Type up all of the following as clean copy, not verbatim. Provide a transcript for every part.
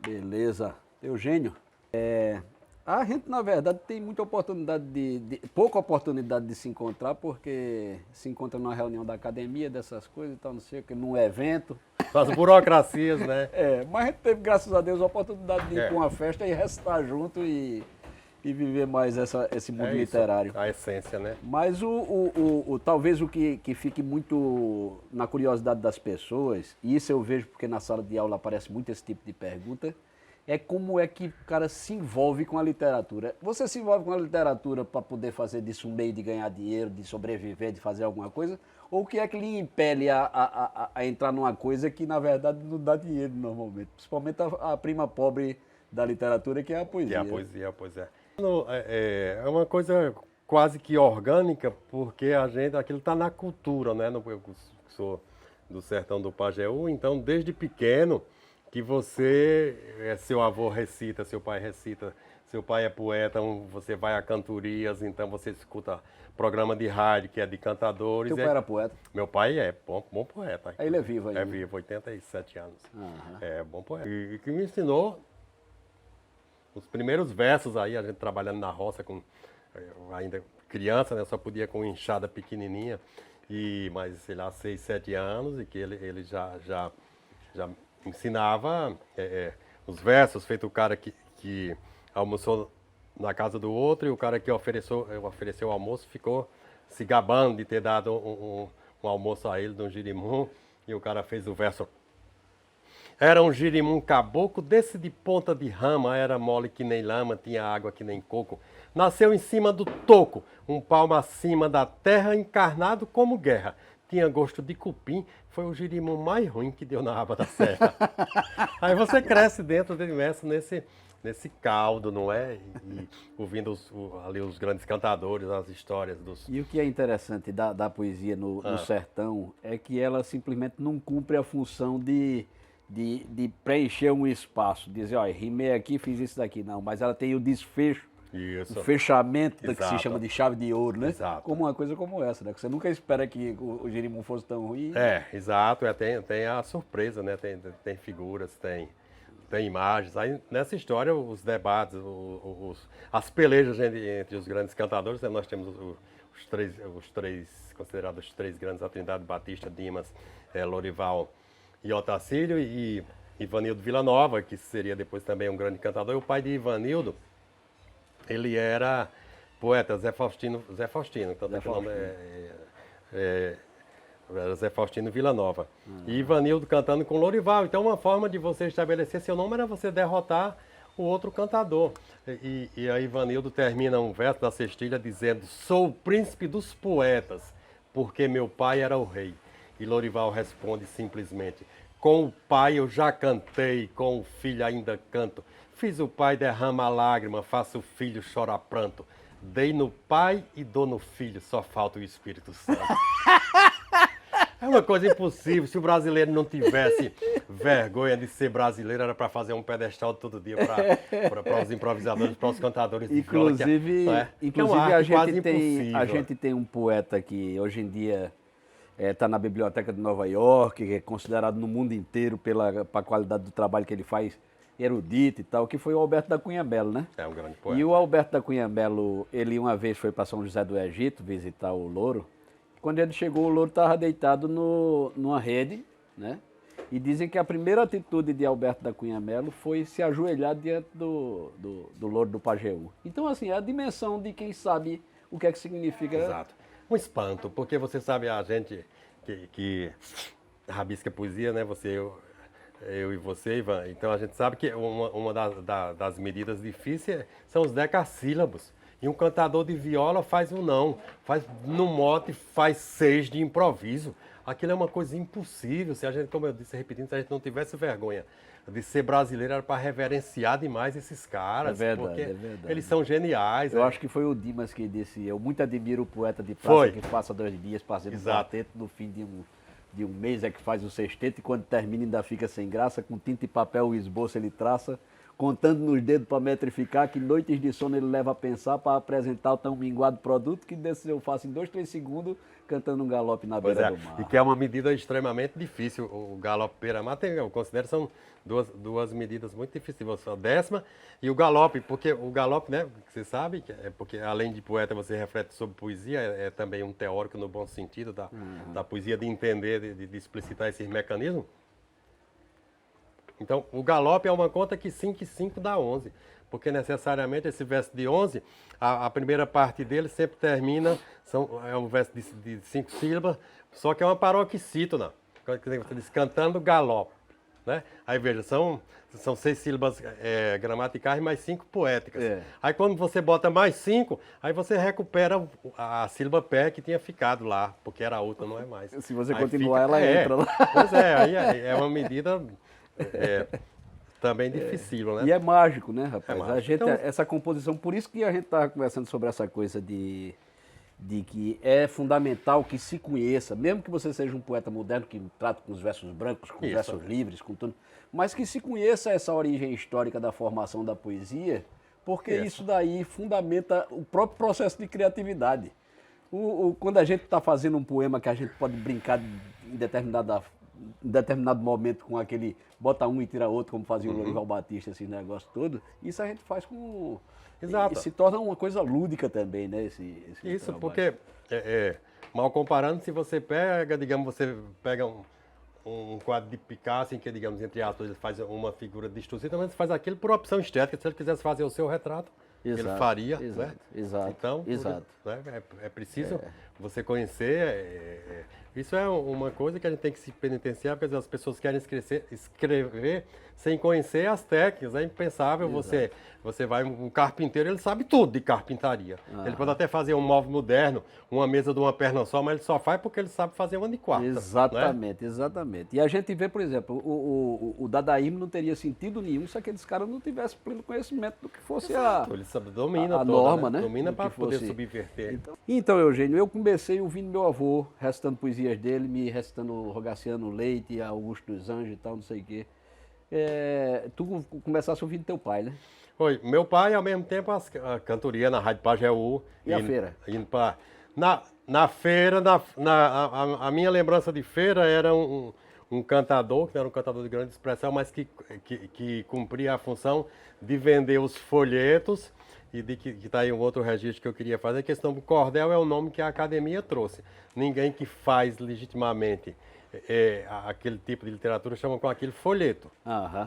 Beleza. Eugênio, a gente, na verdade, tem muita oportunidade pouca oportunidade de se encontrar, porque se encontra numa reunião da academia, dessas coisas e tal, não sei o que, num evento. As burocracias, né? Mas a gente teve, graças a Deus, a oportunidade de ir para uma festa e restar junto e viver mais esse mundo literário. A essência, né? Mas talvez o que fique muito na curiosidade das pessoas, e isso eu vejo porque na sala de aula aparece muito esse tipo de pergunta, é como é que o cara se envolve com a literatura. Você se envolve com a literatura para poder fazer disso um meio de ganhar dinheiro, de sobreviver, de fazer alguma coisa? Ou o que é que lhe impele a entrar numa coisa que, na verdade, não dá dinheiro normalmente? Principalmente a prima pobre da literatura, que é a poesia. Que é a poesia, pois é. É uma coisa quase que orgânica, porque aquilo está na cultura, né? Eu sou do sertão do Pajeú, então desde pequeno que seu avô recita, seu pai recita, seu pai é poeta, você vai a cantorias, então você escuta programa de rádio que é de cantadores. Seu pai era poeta? Meu pai é bom poeta. Ele é vivo aí? É vivo, 87 anos. Uhum. É bom poeta. E que me ensinou os primeiros versos aí, a gente trabalhando na roça, ainda criança, né? Só podia com enxada pequenininha, mas sei lá, 6, 7 anos, e que ele já ensinava os versos, feito o cara que almoçou na casa do outro, e o cara que ofereceu o almoço ficou se gabando de ter dado um almoço a ele de um girimum, e o cara fez o verso. Era um girimum caboclo, desse de ponta de rama, era mole que nem lama, tinha água que nem coco. Nasceu em cima do toco, um palmo acima da terra, encarnado como guerra. Tinha gosto de cupim, foi o girimum mais ruim que deu na aba da serra. Aí você cresce dentro imerso nesse caldo, não é? E ouvindo ali os grandes cantadores, as histórias dos... E o que é interessante da poesia no sertão é que ela simplesmente não cumpre a função de preencher um espaço, dizer, olha, rimei aqui, fiz isso daqui, não, mas ela tem o desfecho, o fechamento que se chama de chave de ouro, né? Exato. Como uma coisa como essa, né? Que você nunca espera que o girimum fosse tão ruim. Exato, tem a surpresa, né? Tem figuras, tem imagens. Aí nessa história, os debates, as pelejas entre os grandes cantadores, né? Nós temos os três, considerados os três grandes, a Trindade Batista, Dimas, Lorival e Otacílio, e Ivanildo Villanova, que seria depois também um grande cantador. E o pai de Ivanildo, ele era poeta, Zé Faustino, então era Zé Faustino Villanova. E Ivanildo cantando com Lorival. Então uma forma de você estabelecer seu nome era você derrotar o outro cantador. E aí Ivanildo termina um verso da cestilha dizendo: sou o príncipe dos poetas, porque meu pai era o rei. E Lorival responde simplesmente: com o pai eu já cantei, com o filho ainda canto. Fiz o pai derrama lágrima, faço o filho chorar pranto. Dei no pai e dou no filho, só falta o Espírito Santo. É uma coisa impossível. Se o brasileiro não tivesse vergonha de ser brasileiro, era para fazer um pedestal todo dia para os improvisadores, para os cantadores de viola. Inclusive, a gente tem um poeta que hoje em dia está na Biblioteca de Nova York, que é considerado no mundo inteiro pela qualidade do trabalho que ele faz, erudito e tal, que foi o Alberto da Cunha Melo, né? É um grande poeta. E o Alberto da Cunha Melo, ele uma vez foi para São José do Egito visitar o Louro. Quando ele chegou, o Louro estava deitado numa rede, né? E dizem que a primeira atitude de Alberto da Cunha Melo foi se ajoelhar diante do Louro do Pajeú. Então, assim, é a dimensão de quem sabe o que é que significa. Exato. Um espanto, porque você sabe, a gente que rabisca poesia, né? Eu e você, Ivan. Então a gente sabe que uma das medidas difíceis são os decassílabos. E um cantador de viola faz um não, faz no mote, faz 6 de improviso. Aquilo é uma coisa impossível. Se a gente, como eu disse, repetindo, se a gente não tivesse vergonha de ser brasileiro, era para reverenciar demais esses caras. É verdade, porque é verdade. eles são geniais. Eu acho que foi o Dimas que disse, eu muito admiro o poeta de praça que passa 2 dias fazendo um quarteto, no fim de um mês é que faz o sexteto, e quando termina ainda fica sem graça, com tinta e papel o esboço ele traça, contando nos dedos para metrificar, que noites de sono ele leva a pensar para apresentar o tão minguado produto, que desse eu faço em 2, 3 segundos cantando um galope na beira do mar. E que é uma medida extremamente difícil. O galope beira-mar, eu considero, são duas medidas muito difíceis. A décima e o galope, porque o galope, né, você sabe, porque além de poeta você reflete sobre poesia, é também um teórico no bom sentido da poesia, de entender, de explicitar esses mecanismos. Então, o galope é uma conta que 5 e 5 dá 11, porque necessariamente esse verso de 11, a primeira parte dele sempre termina, é um verso de 5 sílabas, só que é uma paroxítona, você diz cantando galope, né? Aí veja, são 6 sílabas gramaticais mais 5 poéticas. Aí quando você bota mais 5, aí você recupera a sílaba pé que tinha ficado lá, porque era outra, não é mais. Se você aí continuar, ela entra lá. Pois é, aí é uma medida... também difícil, né? E é mágico, né, rapaz? É mágico. A gente, Então, essa composição, por isso que a gente estava conversando sobre essa coisa de que é fundamental que se conheça, mesmo que você seja um poeta moderno que trata com os versos brancos, com os versos livres, com tudo, mas que se conheça essa origem histórica da formação da poesia, porque isso daí fundamenta o próprio processo de criatividade. Quando a gente está fazendo um poema que a gente pode brincar em determinado momento com aquele bota um e tira outro, como fazia o Lorival Batista, esse negócio todo, isso a gente faz com... Exato. E se torna uma coisa lúdica também, né? Isso, trabalho. porque, mal comparando, se você pega, digamos, você pega um quadro de Picasso, em que, digamos, entre aspas, ele faz uma figura distorcida, mas ele faz aquilo por opção estética. Se ele quisesse fazer o seu retrato, ele faria, né? Exato. Então, exato. Né? É preciso você conhecer. Isso é uma coisa que a gente tem que se penitenciar, porque as pessoas querem escrever sem conhecer as técnicas. É impensável você vai, um carpinteiro, ele sabe tudo de carpintaria. Ele pode até fazer um móvel moderno, uma mesa de uma perna só, mas ele só faz porque ele sabe fazer uma de quarta. Exatamente, né? exatamente. E a gente vê, por exemplo, o dadaísmo não teria sentido nenhum se aqueles caras não tivessem pleno conhecimento do que fosse Ele domina a toda, norma, né? Domina para poder fosse... subverter. Então, Eugênio, eu comecei ouvindo meu avô, recitando poesias dele, me recitando Rogaciano Leite, Augusto dos Anjos e tal, não sei o quê. Tu começaste ouvindo teu pai, né? Foi. Meu pai, ao mesmo tempo, a cantoria na Rádio Pajeú. E a feira? Indo pra, na feira, a minha lembrança de feira era um cantador, que não era um cantador de grande expressão, mas que cumpria a função de vender os folhetos e de que está aí um outro registro que eu queria fazer. A questão do cordel é o nome que a academia trouxe. Ninguém que faz legitimamente aquele tipo de literatura chama com aquele folheto.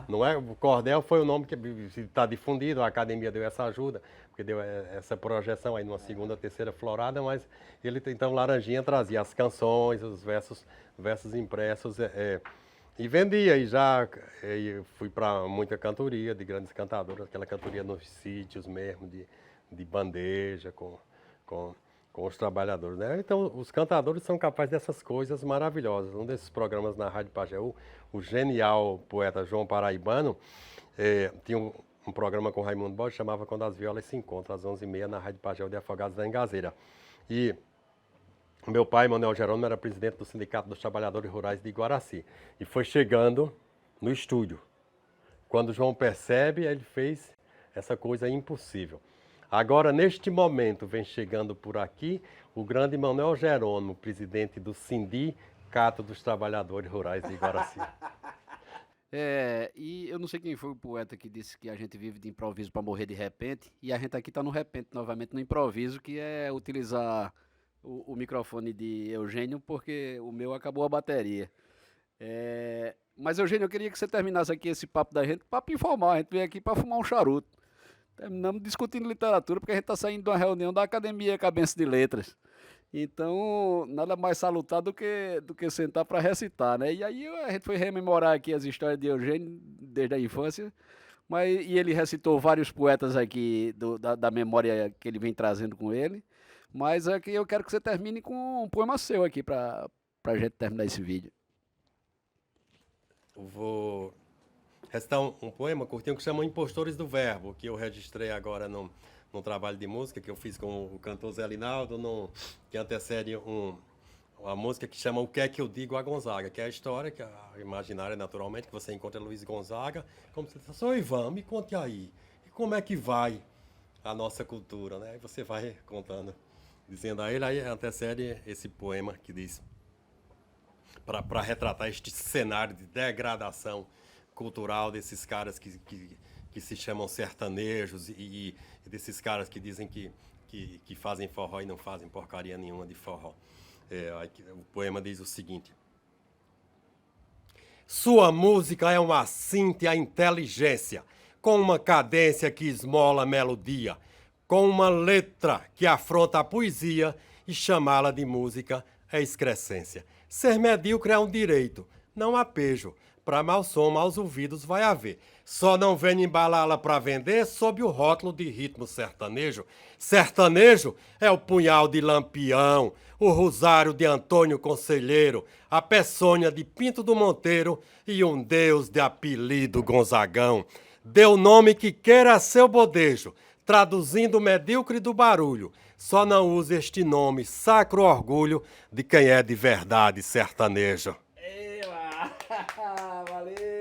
Não é? O cordel foi o nome que está difundido, a academia deu essa ajuda, porque deu essa projeção aí numa segunda, terceira florada, mas ele, então, Laranjinha trazia as canções, os versos impressos, e vendia, e já fui para muita cantoria de grandes cantadores, aquela cantoria nos sítios mesmo, de bandeja, com os trabalhadores, né? Então, os cantadores são capazes dessas coisas maravilhosas. Um desses programas na Rádio Pajeú, o genial poeta João Paraibano, tinha um programa com Raimundo Borges, chamava Quando as Violas se Encontram, às 11h30, na Rádio Pajeú de Afogados da Engazeira. E meu pai, Manuel Jerônimo, era presidente do Sindicato dos Trabalhadores Rurais de Iguaraci. E foi chegando no estúdio. Quando o João percebe, ele fez essa coisa impossível. Agora, neste momento, vem chegando por aqui o grande Manuel Jerônimo, presidente do Sindicato dos Trabalhadores Rurais de Iguaraci. E eu não sei quem foi o poeta que disse que a gente vive de improviso para morrer de repente, e a gente aqui está no repente, novamente, no improviso, que é utilizar o microfone de Eugênio, porque o meu acabou a bateria. Mas, Eugênio, eu queria que você terminasse aqui esse papo da gente, papo informal, a gente veio aqui para fumar um charuto. Terminamos discutindo literatura, porque a gente está saindo de uma reunião da Academia Cabense de Letras. Então, nada mais salutar do que sentar para recitar, né? E aí a gente foi rememorar aqui as histórias de Eugênio desde a infância, e ele recitou vários poetas aqui da memória que ele vem trazendo com ele. Mas aqui eu quero que você termine com um poema seu aqui para a gente terminar esse vídeo. Vou recitar um poema curtinho que chama Impostores do Verbo, que eu registrei agora num trabalho de música que eu fiz com o cantor Zé Linaldo, que antecede uma música que chama O Que É Que Eu Digo a Gonzaga, que é a história, que é a imaginária, naturalmente, que você encontra Luiz Gonzaga, como você diz, "Ô Ivan, me conte aí, e como é que vai a nossa cultura, né?" E você vai contando, dizendo a ele, aí antecede esse poema que diz, para retratar este cenário de degradação cultural desses caras que se chamam sertanejos e desses caras que dizem que fazem forró e não fazem porcaria nenhuma de forró. O poema diz o seguinte: sua música é uma cinte à inteligência, com uma cadência que esmola a melodia, com uma letra que afronta a poesia, e chamá-la de música é excrescência. Ser medíocre é um direito, não há pejo. Para mau som, aos ouvidos vai haver. Só não venha embalá-la para vender sob o rótulo de ritmo sertanejo. Sertanejo é o punhal de Lampião, o rosário de Antônio Conselheiro, a peçonha de Pinto do Monteiro e um deus de apelido Gonzagão. Dê o nome que queira a seu bodejo, traduzindo o medíocre do barulho. Só não use este nome, sacro orgulho, de quem é de verdade sertanejo. Valeu!